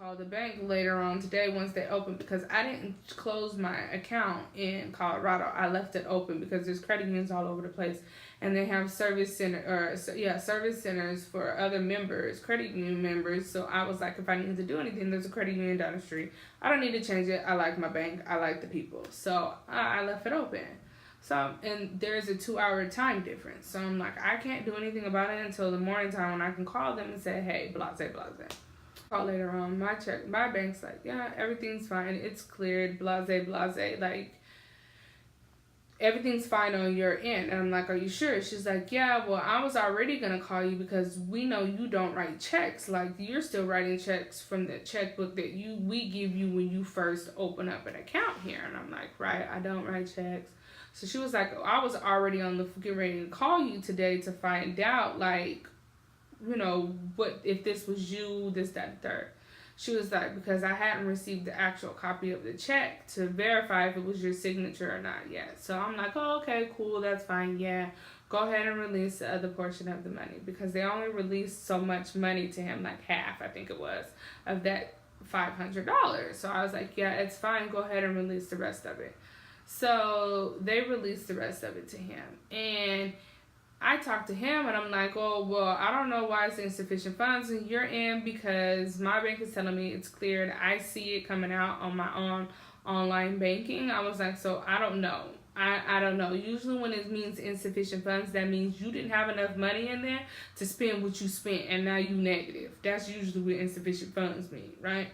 call the bank later on today once they open, because I didn't close my account in Colorado. I left it open because there's credit unions all over the place, and they have service centers for other members, credit union members. So I was like, if I need to do anything, there's a credit union down the street. I don't need to change it. I like my bank. I like the people. So I left it open. So, and there's a 2-hour time difference. So I'm like, I can't do anything about it until the morning time when I can call them and say, hey, blase, blase. Call later on, my bank's like, yeah, everything's fine. It's cleared, blase, blase. Like, everything's fine on your end. And I'm like, are you sure? She's like, yeah, well, I was already going to call you because we know you don't write checks. Like, you're still writing checks from the checkbook that we give you when you first open up an account here. And I'm like, right, I don't write checks. So she was like, I was already on the getting ready to call you today to find out, like, you know, what if this was you, this, that, and third. She was like, because I hadn't received the actual copy of the check to verify if it was your signature or not yet. So I'm like, oh, okay, cool, that's fine, yeah. Go ahead and release the other portion of the money, because they only released so much money to him, like half, I think it was, of that $500. So I was like, yeah, it's fine, go ahead and release the rest of it. So they released the rest of it to him. And I talked to him and I'm like, oh, well, I don't know why it's insufficient funds in your end, because my bank is telling me it's cleared. I see it coming out on my own online banking. I was like, so I don't know. I don't know. Usually when it means insufficient funds, that means you didn't have enough money in there to spend what you spent and now you negative. That's usually what insufficient funds mean, right?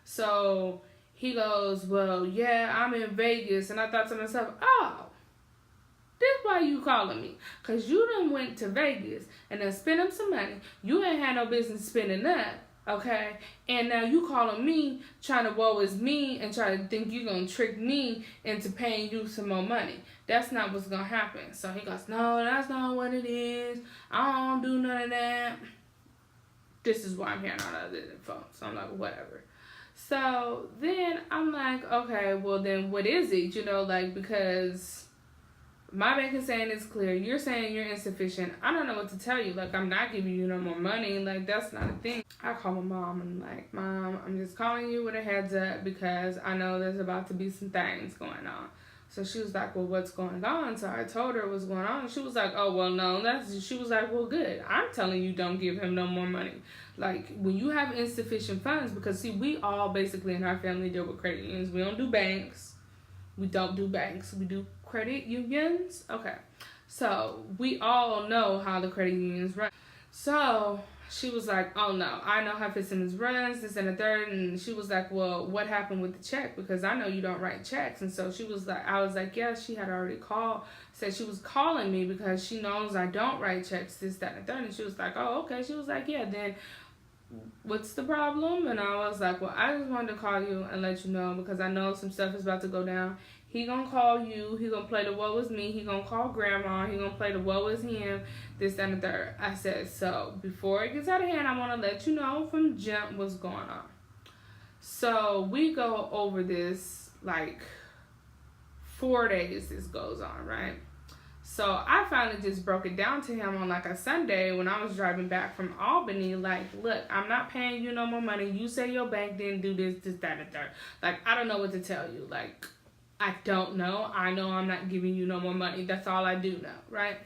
So he goes, well, yeah, I'm in Vegas. And I thought to myself, oh, this why you calling me. Because you done went to Vegas and then spent up some money. You ain't had no business spending that, okay? And now you calling me, trying to woe is me, and trying to think you going to trick me into paying you some more money. That's not what's going to happen. So he goes, no, that's not what it is. I don't do none of that. This is why I'm hearing all that info. So I'm like, whatever. So then I'm like, okay, well then what is it? You know, like, because my bank is saying it's clear. You're saying you're insufficient. I don't know what to tell you. Like, I'm not giving you no more money. Like, that's not a thing. I call my mom and I'm like, Mom, I'm just calling you with a heads up because I know there's about to be some things going on. So she was like, well, what's going on? So I told her what's going on. She was like, oh, well, no. She was like, well, good. I'm telling you, don't give him no more money. Like, when you have insufficient funds, because, see, we all basically in our family deal with credit unions. We don't do banks. We don't do banks. We do credit unions. Okay. So we all know how the credit unions run. So she was like, oh no, I know how Fitzsimmons runs, this and the third. And she was like, well, what happened with the check? Because I know you don't write checks. And so she was like, I was like, yeah, she had already called, said she was calling me because she knows I don't write checks, this, that, and the third. And she was like, oh, okay. She was like, yeah, then what's the problem? And I was like, well, I just wanted to call you and let you know because I know some stuff is about to go down. He gonna call you. He gonna play the woe is me. He gonna call grandma. He gonna play the woe is him. This, that, and the third. I said, so before it gets out of hand, I want to let you know from jump what's going on. So we go over this like 4 days. This goes on, right? So I finally just broke it down to him on like a Sunday when I was driving back from Albany. Like, look, I'm not paying you no more money. You say your bank didn't do this, that, and third. Like, I don't know what to tell you. Like, I don't know. I know I'm not giving you no more money. That's all I do know, right?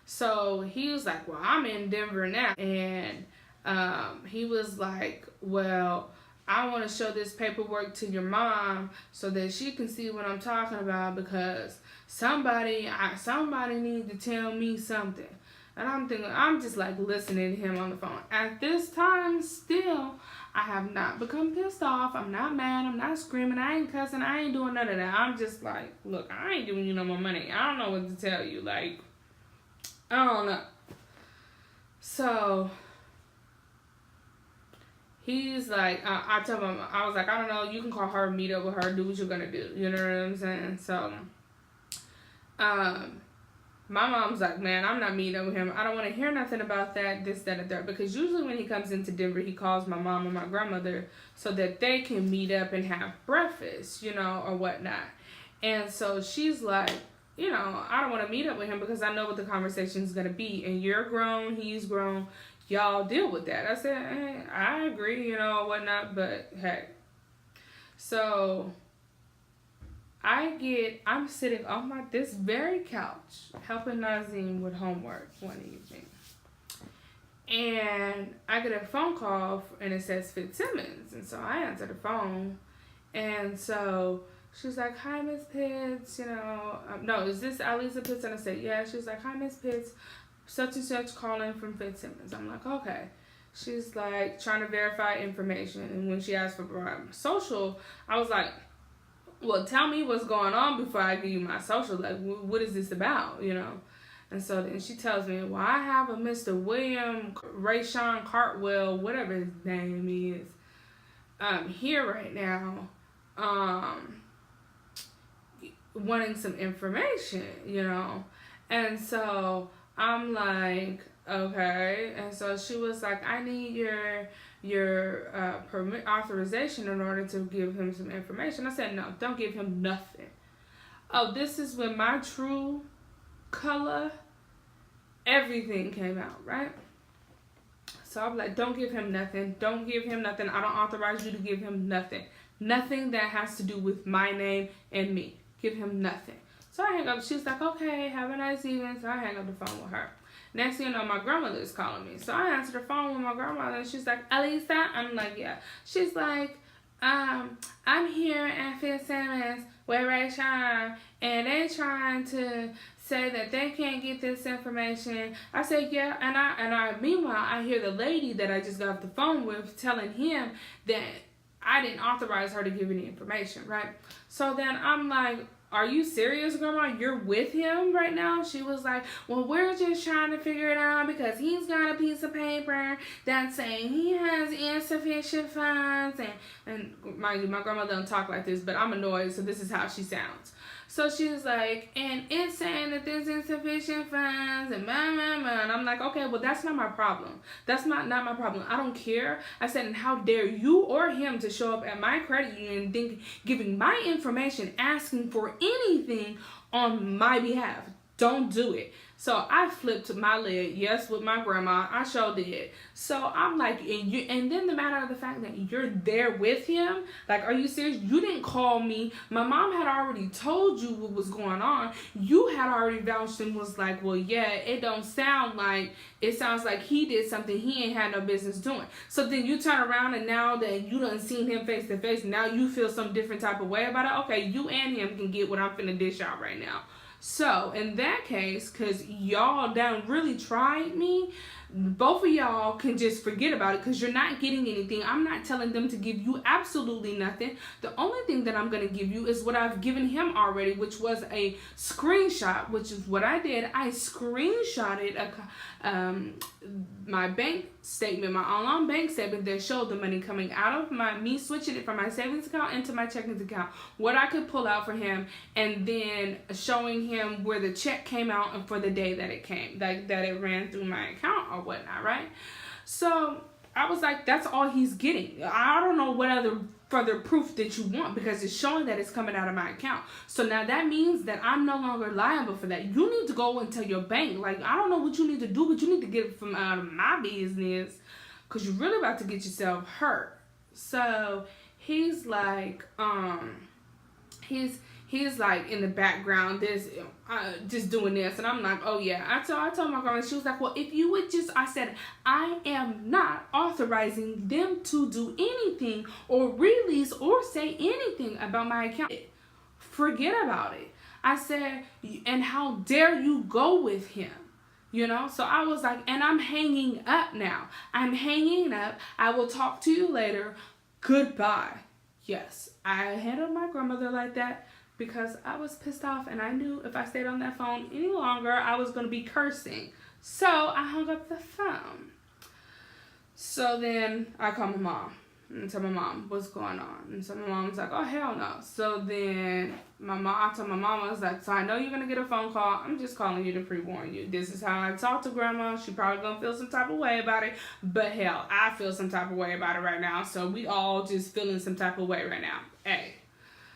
So he was like, well, I'm in Denver now. And he was like, well, I want to show this paperwork to your mom so that she can see what I'm talking about because somebody needs to tell me something. And I'm thinking, I'm just like listening to him on the phone. At this time, still, I have not become pissed off. I'm not mad. I'm not screaming. I ain't cussing. I ain't doing none of that. I'm just like, look, I ain't giving you no more money. I don't know what to tell you. Like, I don't know. So he's like, I told him, I was like, I don't know. You can call her, meet up with her, do what you're going to do. You know what I'm saying? So, my mom's like, man, I'm not meeting up with him. I don't want to hear nothing about that, this, that, and that. Because usually when he comes into Denver, he calls my mom and my grandmother so that they can meet up and have breakfast, you know, or whatnot. And so she's like, you know, I don't want to meet up with him because I know what the conversation is going to be. And you're grown, he's grown. y'all deal with that. I said, I agree, you know, whatnot, but hey. So I'm sitting on this very couch helping Nazim with homework one evening. And I get a phone call and it says Fitzsimmons. And so I answer the phone. And so she's like, hi, Miss Pitts, you know, no, is this Alisa Pitts? And I said, yeah. She's like, hi, Miss Pitts, such and such calling from Fitzsimmons. I'm like, okay. She's like trying to verify information. And when she asked for social, I was like, well, tell me what's going on before I give you my social. Like, what is this about, you know? And so then she tells me, well, I have a Mr. William Rayshawn Cartwell, whatever his name is, here right now, wanting some information, you know? And so I'm like, okay. And so she was like, I need your permit authorization in order to give him some information. I said, no, don't give him nothing. Oh, this is when my true color, everything came out, right? So I'm like, don't give him nothing. Don't give him nothing. I don't authorize you to give him nothing. Nothing that has to do with my name and me. Give him nothing. So I hang up. She's like, okay, have a nice evening. So I hang up the phone with her. Next thing you know, my grandmother is calling me. So I answer the phone with my grandmother, and she's like, Alisa? I'm like, yeah. She's like, I'm here at Fitzsimmons with Rayshawn, and they trying to say that they can't get this information. I said, yeah, and I meanwhile, I hear the lady that I just got off the phone with telling him that I didn't authorize her to give any information, right? So then I'm like, are you serious, Grandma? You're with him right now? She was like, well, we're just trying to figure it out because he's got a piece of paper that's saying he has insufficient funds. And mind you, my grandmother don't talk like this, but I'm annoyed, so this is how she sounds. So she was like, and it's saying that there's insufficient funds and blah, blah, blah. And I'm like, okay, well, that's not my problem. That's not my problem. I don't care. I said, and how dare you or him to show up at my credit union giving my information, asking for anything on my behalf. Don't do it. So I flipped my lid, yes, with my grandma. I sure did. So I'm like, and then the matter of the fact that you're there with him, like, are you serious? You didn't call me. My mom had already told you what was going on. You had already vouched and was like, well, yeah, it sounds like he did something he ain't had no business doing. So then you turn around and now that you done seen him face to face, now you feel some different type of way about it. Okay, you and him can get what I'm finna dish out right now. So, in that case, because y'all done really tried me, both of y'all can just forget about it because you're not getting anything. I'm not telling them to give you absolutely nothing. The only thing that I'm going to give you is what I've given him already, which was a screenshot, which is what I did. I screenshotted my bank statement, my online bank statement that showed the money coming out of me switching it from my savings account into my checking account, what I could pull out for him, and then showing him where the check came out and for the day that it came, that it ran through my account or whatnot, right? So I was like, that's all he's getting. I don't know what other further proof that you want because it's showing that it's coming out of my account. So now that means that I'm no longer liable for that. You need to go and tell your bank. Like, I don't know what you need to do, but you need to get it from out of my business because you're really about to get yourself hurt. So he's like, he's like in the background, there's just doing this, and I'm like, oh yeah. I told my grandma. She was like, well, if you would just, I said, I am not authorizing them to do anything or release or say anything about my account. Forget about it. I said, and how dare you go with him? You know, so I was like, and I'm hanging up now. I'm hanging up. I will talk to you later. Goodbye. Yes, I handled my grandmother like that because I was pissed off and I knew if I stayed on that phone any longer, I was going to be cursing. So I hung up the phone. So then I called my mom and tell my mom what's going on. And so my mom was like, oh, hell no. So then I told my mom, I was like, so I know you're going to get a phone call. I'm just calling you to pre-warn you. This is how I talk to grandma. She probably going to feel some type of way about it. But hell, I feel some type of way about it right now. So we all just feeling some type of way right now. Hey.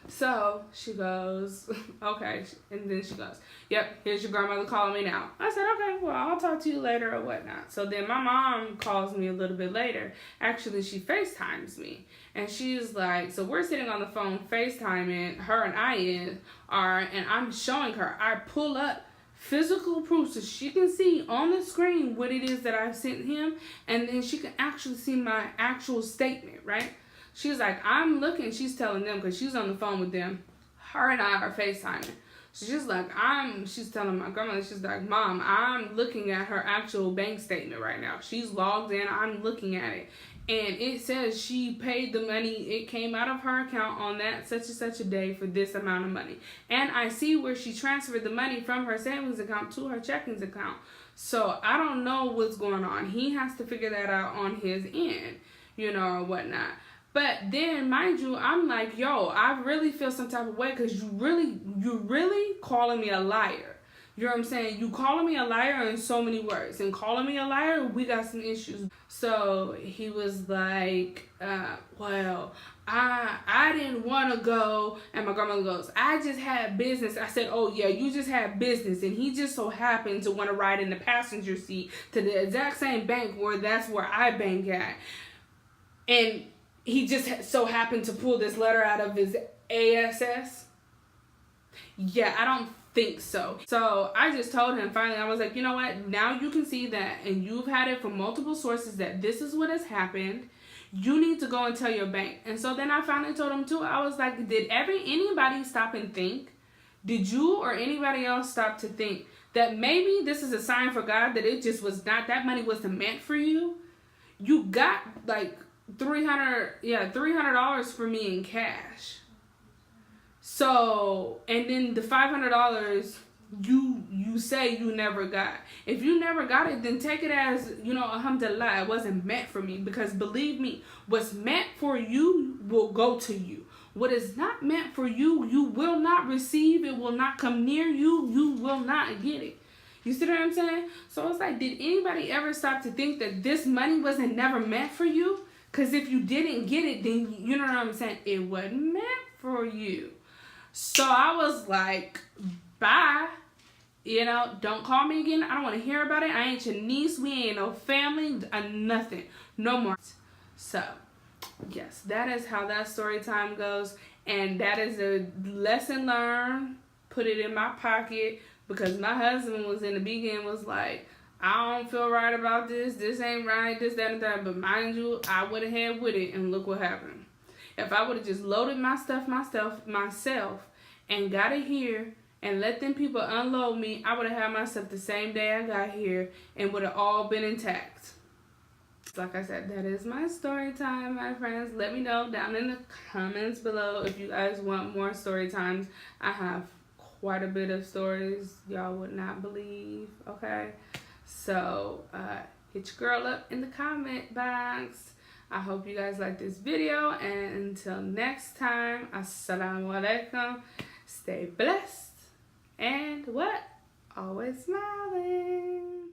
So she goes, okay. And then she goes, yep, here's your grandmother calling me now. I said, okay, well, I'll talk to you later or whatnot. So then my mom calls me a little bit later. Actually, she FaceTimes me. And she's like, so we're sitting on the phone FaceTiming, her and I are, and I'm showing her. I pull up physical proof so she can see on the screen what it is that I've sent him. And then she can actually see my actual statement, right? She's like, I'm looking, she's telling them, because she's on the phone with them. Her and I are FaceTiming. So she's like, she's telling my grandmother, she's like, Mom, I'm looking at her actual bank statement right now. She's logged in, I'm looking at it. And it says she paid the money, it came out of her account on that such and such a day for this amount of money. And I see where she transferred the money from her savings account to her checkings account. So I don't know what's going on. He has to figure that out on his end, or whatnot. But then, mind you, I'm like, yo, I really feel some type of way because you really calling me a liar. You know what I'm saying? You calling me a liar in so many words. And calling me a liar, we got some issues. So he was like, well, I didn't want to go. And my grandmother goes, I just had business. I said, oh, yeah, you just had business. And he just so happened to want to ride in the passenger seat to the exact same bank that's where I bank at. And he just so happened to pull this letter out of his ASS. Yeah, I don't think so. So I just told him finally, I was like, you know what? Now you can see that, and you've had it from multiple sources that this is what has happened. You need to go and tell your bank. And so then I finally told him too. I was like, did anybody stop and think? Did you or anybody else stop to think that maybe this is a sign for God that it just was not, that money wasn't meant for you? You got like $300 for me in cash. So, and then the $500 you say you never got. If you never got it, then take it as, alhamdulillah, it wasn't meant for me. Because believe me, what's meant for you will go to you. What is not meant for you, you will not receive. It will not come near you. You will not get it. You see what I'm saying? So it's like, did anybody ever stop to think that this money wasn't never meant for you? Because if you didn't get it, then you know what I'm saying? It wasn't meant for you. So I was like, bye. Don't call me again. I don't want to hear about it. I ain't your niece. We ain't no family. Nothing. No more. So, yes, that is how that story time goes. And that is a lesson learned. Put it in my pocket. Because my husband was in the beginning was like, I don't feel right about this. This ain't right. This, that, and that. But mind you, I would have had with it. And look what happened. If I would have just loaded my stuff myself and got it here and let them people unload me, I would have had my stuff the same day I got here and would have all been intact. Like I said, that is my story time, my friends. Let me know down in the comments below if you guys want more story times. I have quite a bit of stories y'all would not believe, okay? So, hit your girl up in the comment box. I hope you guys like this video, and until next time, assalamu alaikum. Stay blessed, and what? Always smiling.